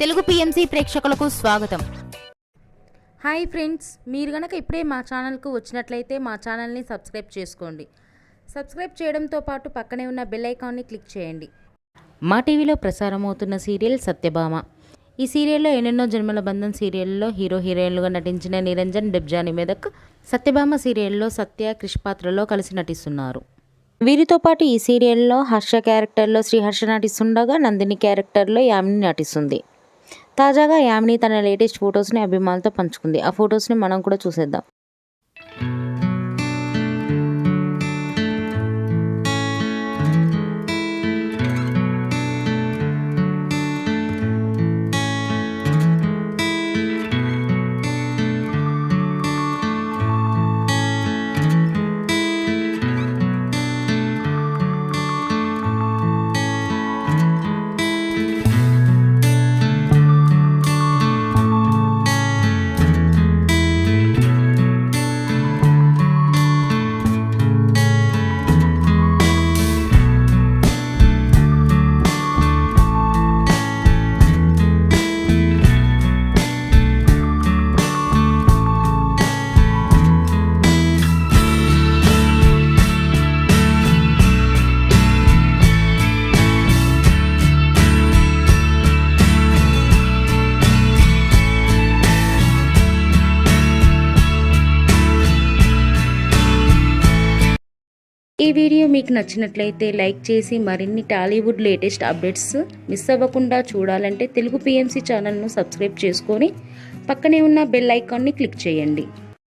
Telugu PMC ప్రేక్షకులకు స్వాగతం. Hi friends, మీరు గనక ఇప్పుడే మా ఛానల్కు వచ్చినట్లయితే మా ఛానల్ని సబ్స్క్రైబ్ చేసుకోండి. సబ్స్క్రైబ్ చేయడంతో పాటు పక్కనే ఉన్న బెల్ ఐకాన్ని క్లిక్ చేయండి. మా టీవీలో ప్రసారమవుతున్న సీరియల్ సత్యభామ. ఈ సీరియల్లో ఎన్నెన్నో జన్మల బంధం సీరియల్లో హీరో హీరోయిన్లుగా నటించిన నిరంజన్, డెబ్జాని మెదక్ సత్యభామ సీరియల్లో సత్య, క్రిష్ పాత్రలో కలిసి నటిస్తున్నారు. వీరితో పాటు ఈ సీరియల్లో హర్ష క్యారెక్టర్లో శ్రీహర్ష నటిస్తుండగా నందిని క్యారెక్టర్లో యామిని నటిస్తుంది. తాజాగా యామిని తన లేటెస్ట్ ఫొటోస్ని అభిమానులతో పంచుకుంది. ఆ ఫొటోస్ని మనం కూడా చూసేద్దాం. ఈ వీడియో మీకు నచ్చినట్లయితే లైక్ చేసి మరిన్ని టాలీవుడ్ లేటెస్ట్ అప్డేట్స్ మిస్ అవ్వకుండా చూడాలంటే తెలుగు పిఎంసి ఛానల్ను సబ్స్క్రైబ్ చేసుకొని పక్కనే ఉన్న బెల్ ఐకాన్ని క్లిక్ చేయండి.